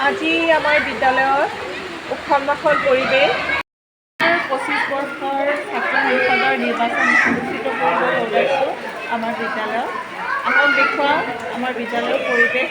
আজি আমাৰ বিদ্যালয়ত উৎসৱ মাখল পৰিৱেশ 25 বৰ্ষৰ ছাত্ৰ সংসদৰ নিৰ্বাচন অনুষ্ঠিত কৰিবলৈ ওলাইছোঁ আমাৰ বিদ্যালয়ত। আহক দেখুৱাওঁ আমাৰ বিদ্যালয়ৰ পৰিৱেশ।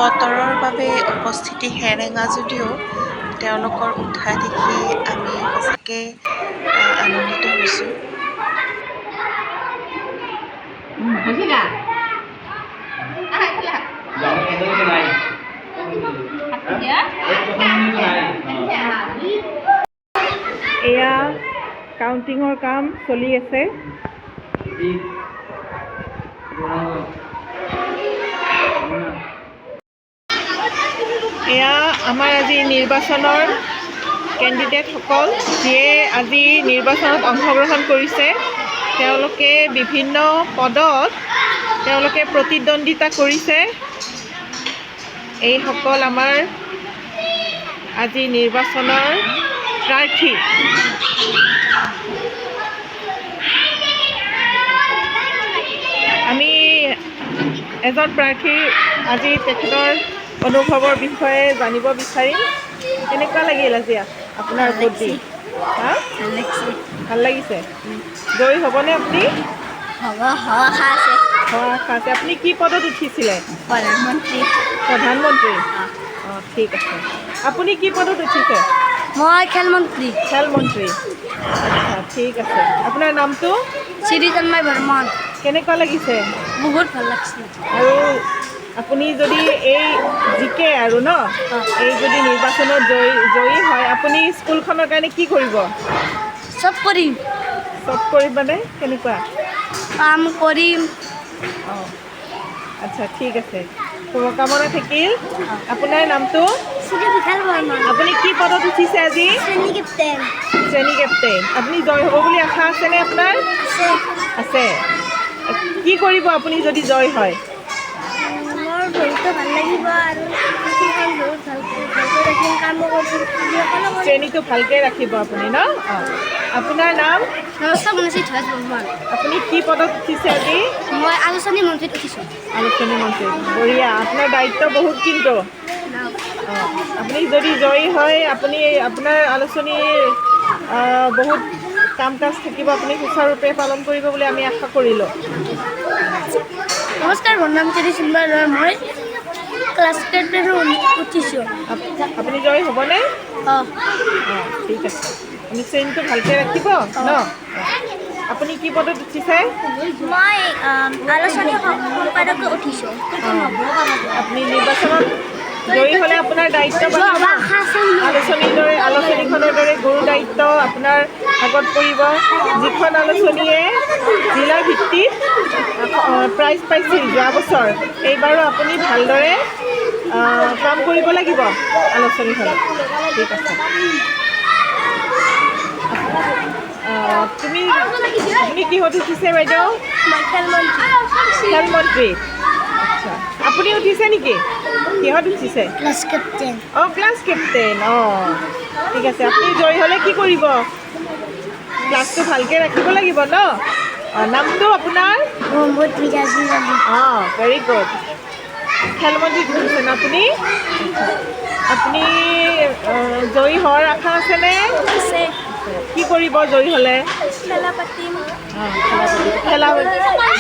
বতৰৰ বাবে উপস্থিতি হেৰেঙা যদিও তেওঁলোকৰ উৎসাহ দেখি আমি সঁচাকৈ আনন্দিত হৈছোঁ। এয়া কাউন্টিঙৰ কাম চলি আছে। এয়া আমাৰ আজি নিৰ্বাচনৰ কেণ্ডিডেটসকল, যিয়ে আজি নিৰ্বাচনত অংশগ্ৰহণ কৰিছে। তেওঁলোকে বিভিন্ন পদত তেওঁলোকে প্ৰতিদ্বন্দ্বিতা কৰিছে। এইসকল আমাৰ আজি নিৰ্বাচনৰ প্ৰাৰ্থী। আমি এজন প্ৰাৰ্থীৰ আজি তেখেতৰ অনুভৱৰ বিষয়ে জানিব বিচাৰিম। কেনেকুৱা লাগিল আজি আপোনাৰ ভোট দি? ভাল লাগিছে। জয়ী হ'বনে আপুনি? হোৱা আশা আছে। আপুনি কি পদত উঠিছিলে? প্ৰধানমন্ত্ৰী। অঁ, ঠিক আছে। আপুনি কি পদত উঠিছে? মই খেলমন্ত্ৰী। আচ্ছা, ঠিক আছে। আপোনাৰ নামটো? শ্ৰীতন্ময় বৰ্মন। কেনেকুৱা লাগিছে? বহুত ভাল লাগিছে। আৰু আপুনি যদি এই জিকে আৰু এই যদি নিৰ্বাচনত জয়ী হয়, আপুনি স্কুলখনৰ কাৰণে কি কৰিব? চব কৰিম মানে কেনেকুৱা কাম কৰিম। অঁ, আচ্ছা, ঠিক আছে। শুভকামনা থাকিল। আপোনাৰ নামটো? শ্ৰী বিশাল বৰ্মন। আপুনি কি পদত উঠিছে আজি? শ্ৰেণী কেপ্টেইন। আপুনি জয় হ'ব বুলি আশা আছেনে আপোনাৰ? আছে। কি কৰিব আপুনি যদি জয় হয়? মোৰ বহুতো ভাল লাগিব আৰু বহুত ভালকৈ ৰাখিম, কামো কৰিম। শ্ৰেণীটো ভালকৈ ৰাখিব আপুনি অঁ। আপোনাৰ নাম? নমস্কাৰ, মনসী ধ্বজ বৰ্মন। আপুনি কি পদত উঠিছে আজি? মই আলোচনী মন্ত্ৰীত উঠিছোঁ। আলোচনী মন্ত্ৰী, বঢ়িয়া। আপোনাৰ দায়িত্ব বহুত কিন্তু। অঁ, আপুনি যদি জয়ী হয়, আপুনি আপোনাৰ আলোচনীৰ বহুত কাম কাজ থাকিব, আপুনি সুচাৰুৰূপে পালন কৰিব বুলি আমি আশা কৰিলোঁ। নমস্কাৰ, মোৰ নাম শ্ৰী চিন্ময় ৰয়। মই ক্লাছ 10 উঠিছোঁ। আপুনি জয়ী হ'বনে? অঁ, ঠিক আছে। আপুনি শ্ৰেণীটো ভালকৈ ৰাখিব আপুনি কি পদত উঠিছে? মই আলোচনী সম্পাদকত উঠিছোঁ। আপুনি নিৰ্বাচনত জয়ী হ'লে আপোনাৰ দায়িত্ব আলোচনীখনৰ দৰে গুৰু দায়িত্ব আপোনাৰ আগত পৰিব। যিখন আলোচনীয়ে জিলা ভিত্তিত প্ৰাইজ পাইছিল যোৱা বছৰ, এইবাৰো আপুনি ভালদৰে কাম কৰিব লাগিব আলোচনীখনত। ঠিক আছে। আপুনি কিহত উঠিছে বাইদেউ? মই খেলমন্ত্ৰী। আচ্ছা, আপুনি উঠিছে নেকি? কিহত উঠিছে? Class captain. অঁ, ক্লাছ কেপ্টেইন। অঁ, ঠিক আছে। আপুনি জয়ী হ'লে কি কৰিব? ক্লাছটো ভালকৈ ৰাখিব লাগিব নামটো আপোনাৰ? মহম্মদ মিজাজুল আলী। Very good. খেলমন্ত্ৰীত উঠিছে ন আপুনি? আপুনি জয়ী হোৱাৰ আশা আছেনে? আছে। কি কৰিব জয়ী হ'লে? খেলা পাতিম। খেলা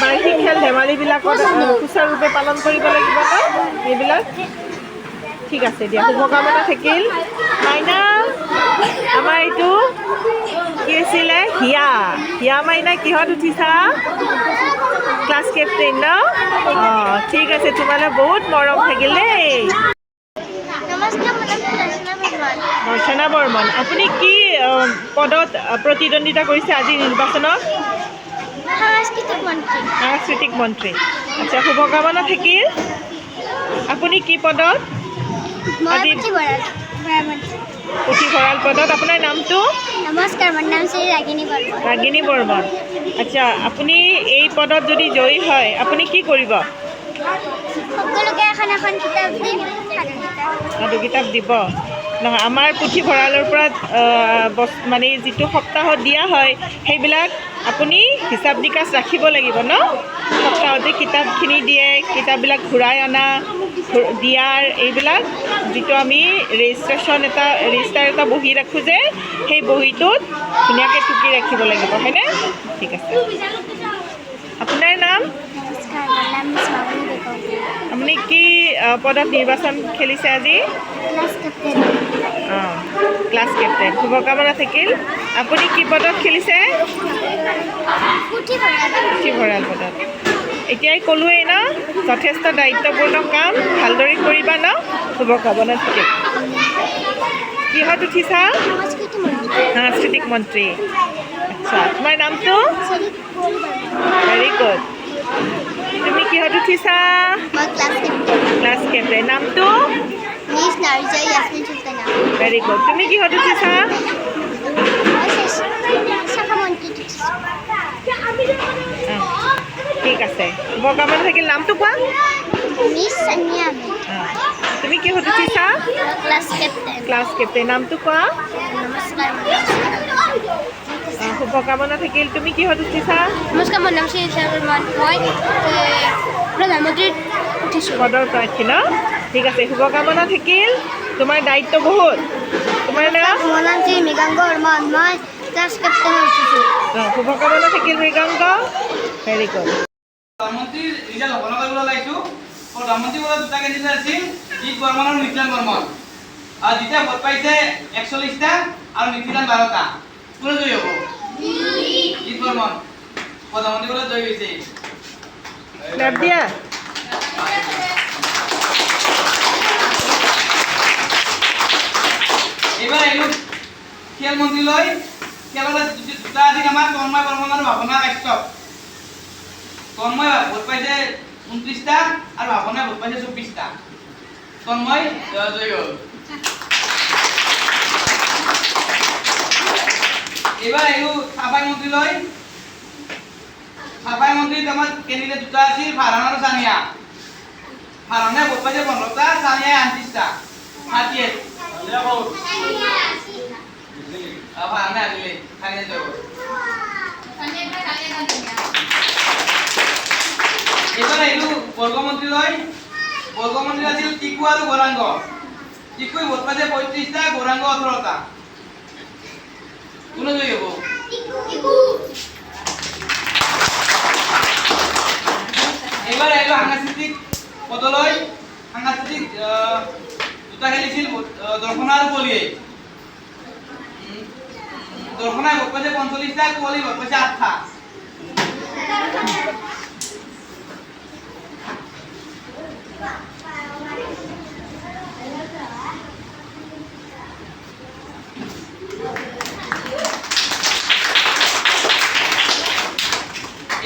বাৰ্ষিক খেল ধেমালিবিলাকত সুচাৰুৰূপে পালন কৰিব লাগিব ন এইবিলাক? ঠিক আছে দিয়া, শুভকামনা থাকিল। মাইনা, আমাৰ এইটো কি আছিলে? হিয়া মাইনা কিহত উঠিছা? ক্লাছ কেপ্টেইন ন? ঠিক আছে, তোমালৈ বহুত মৰম থাকিল দেই। নমস্কাৰ, মোৰ নাম দৰ্শনা বৰ্মন। দৰ্শনা বৰ্মন, আপুনি কি পদত প্ৰতিদ্বন্দ্বিতা কৰিছে আজি নিৰ্বাচনত? সাংস্কৃতিক মন্ত্ৰী। সাংস্কৃতিক মন্ত্ৰী। আচ্ছা, শুভকামনা থাকিল। আপুনি কি পদত? আজি পুথিভঁৰাল পদত। আপোনাৰ নামটো? নমস্কাৰ, মোৰ নাম শ্ৰী ৰাগিনী বৰ্মন। ৰাগিনী বৰ্মন। আচ্ছা, আপুনি এই পদত যদি জয়ী হয় আপুনি কি কৰিব? সকলোকে এখন এখন কিতাপ দিম, সাধু কিতাপ দিব নহয়? আমাৰ পুথিভঁৰালৰ পৰা মানে যিটো সপ্তাহত দিয়া হয় সেইবিলাক আপুনি হিচাপ নিকাচ ৰাখিব লাগিব ন? সপ্তাহতে কিতাপখিনি দিয়ে, কিতাপবিলাক ঘূৰাই অনা দিয়াৰ এইবিলাক যিটো আমি ৰেজিষ্টাৰ এটা বহি ৰাখোঁ যে সেই বহীটোত ধুনীয়াকৈ টুকি ৰাখিব লাগিব, হয়নে? ঠিক আছে। আপোনাৰ নাম? নমস্কাৰ, মোৰ নাম মিছ মামনি বেগম। আপুনি কি পদত নিৰ্বাচন খেলিছে আজি? Class captain. Class captain. শুভকামনা থাকিল। আপুনি কি পদত খেলিছে? পুথিভঁৰাল পদত। এতিয়াই ক'লোৱেই ন, যথেষ্ট দায়িত্বপূৰ্ণ কাম, ভালদৰে কৰিবা ন? শুভকামনা থাকিল। কিহত উঠিছা? সাংস্কৃতিক মন্ত্ৰী। আচ্ছা, তোমাৰ নামটো? Very good. তুমি কিহত উঠিছা? মই ক্লাছ কেপ্টেইন। Class captain. নামটো? Miss Narjoy Yasmin Sultana. Very good. তুমি কিহত উঠিছা? শাখা মন্ত্ৰীত উঠিছোঁ। ঠিক আছে, শুভকামনা থাকিল। নামটো কোৱা? মিছ চানিয়া আহমেদ। তুমি কিহত উঠিছা? Class captain. Class captain. নামটো কোৱা? নমস্কাৰ, শুভকামনা থাকিল। তুমি কিহত উঠিছা? নমস্কাৰ, মোৰ নাম শ্ৰী ইছা বৰ্মন। মই প্ৰধানমন্ত্ৰীত উঠিছোঁ। পদৰ প্ৰাৰ্থী ন? ঠিক আছে, শুভকামনা থাকিল। তোমাৰ দায়িত্ব বহুত। তোমাৰ নাম? মোৰ নাম শ্ৰী মৃগাংক বৰ্মন। মই ক্লাছ কেপ্টেইনত উঠিছোঁ। শুভকামনা থাকিল মৃগাংক। Very good. প্ৰধানমন্ত্ৰীৰ ৰিজাল্ট ঘোষণা কৰিবলৈ ওলাইছোঁ। প্ৰধানমন্ত্ৰী পদত দুটা কেণ্ডিডেট আছিল, জিৎ বৰ্মন আৰু মিথিলান বৰ্মন। যেতিয়া ভোট পাইছে 41টা আৰু মিথিলান 12টা। কোনে জয়ী হ'ব? জিৎ বৰ্মন প্ৰধানমন্ত্ৰী পদত জয়ী হৈছে। ক্লাপ দিয়া। এইবাৰ আহিলোঁ খেল মন্ত্ৰীলৈ। খেলত দুটা আছিল আমাৰ, তন্ময় বৰ্মন আৰু ভাৱনা কাশ্যপ। তন্ময় ভোট পাইছে 29টা আৰু ভাৱনাই ভোট পাইছে 24টা। তন্ময় জয়ী হ'ল। এইবাৰ আহিলোঁ চাফাই মন্ত্ৰীলৈ। চাফাই মন্ত্ৰীত আমাৰ কেণ্ডিডেট দুটা আছিল, ফাৰহান আৰু চানিয়া। ফাৰহানে ভোট পাইছে 15টা, চানিয়াই 38টা। 38। ফাৰহানে আহিলে, চানিয়া জয়ী হ'ল। এইবাৰ আহিলোঁ বৰ্গমন্ত্ৰীলৈ। বৰ্গমন্ত্ৰী আছিল টিকু আৰু গৌৰাংগ। টিকুই ভোট পাইছে 35টা, গৌৰাংগ 18টা। কোনে জয়ী হ'ব? এইবাৰ আহিলোঁ সাংস্কৃতিক পদলৈ। সাংস্কৃতিক দুটা খেলিছিল, দৰ্শনা আৰু কুঁৱলীয়ে। দৰ্শনাই ভোট পাইছে 45টা, কুঁৱলী ভোট পাইছে 8টা।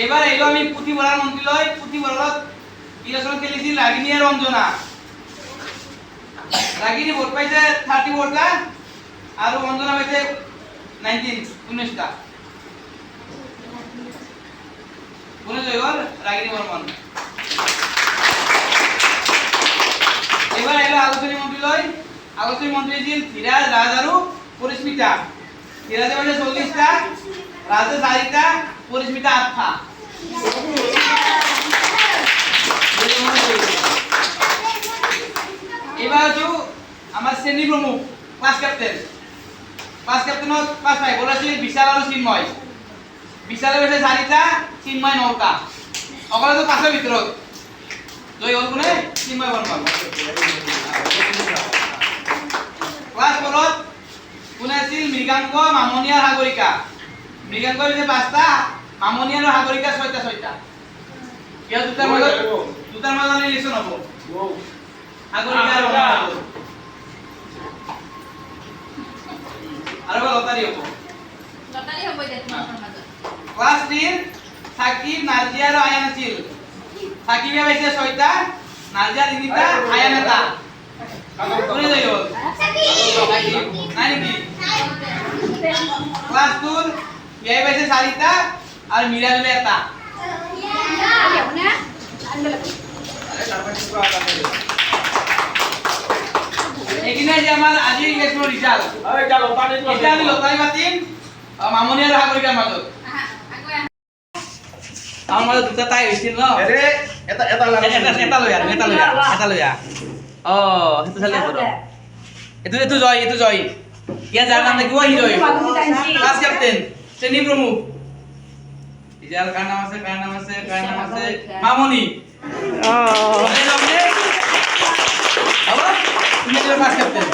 এইবাৰ আহিলোঁ আমি পুথিভঁৰাল মন্ত্ৰীলৈ। পুথিভঁৰালত ইলেকশ্যন খেলিছিল ৰাগিনী আৰু অঞ্জনা। ৰাগিনী ভোট পাইছে 34টা আৰু অঞ্জনা পাইছে 19টা। কোনে জয়ী হ'ল? ৰাগিনী বৰ্মন। এইবাৰ আহিলোঁ আলোচনী মন্ত্ৰীলৈ। আলোচনী মন্ত্ৰী আছিল ধীৰাজ, ৰাজ আৰু পৰিস্মিতা। ধীৰাজে পাইছে 40টা, ৰাজে 4টা পরিস্মিতা আত্মা এবার হচ্ছে আমার শ্রেণী প্রমুখ ক্লাস ক্যাপ্টেনত ক্লাস 5 বলেছিল বিশাল আর চিন্ময় বিশালে হয়েছে 4টা চিন্ময় 9টা অকলে তো 5 এর ভিতৰত জয় হল কোনে চিন্ময় বর্মন ক্লাস 4ত কোনে আছিল মৃগাঙ্ক মামনি আর সাগরিকা মৃগাঙ্ক হয়েছে 5টা মামনি আর সাগরিকা 6টা ইয়া দুটার মাজত ইলেকশন হব সাগরিকা আর মামনি আর লতারি হব ক্লাস 3 সাকিব নাজিয়া আর আয়ান আছিল সাকিবে পাইছে 6টা নাজিয়া 3টা আয়ান এটা কোনে যাই হল নাই নেকি ক্লাস 2 বিয়াই পাইছে 4টা আর মিরাজুলে এটা এখানে যে আমার আজি ইলেকশন রিজাল্ট এটা আমি লতারি পাতিম মামনি আর সাগৰিকাৰ মাজত আমার মাজত দুটা টাই হৈছিল ন এটা লয়া ও সেইটো চালে বড় এইটো জয় ইয়া যাৰ নাম থাকিব ই জয় ক্লাস ক্যাপ্টেন শ্ৰেণী প্ৰমুখ ইজাল কাৰ নাম আছে মামনি অঁ হ'ব তুমি ক্লাস ক্যাপ্টেন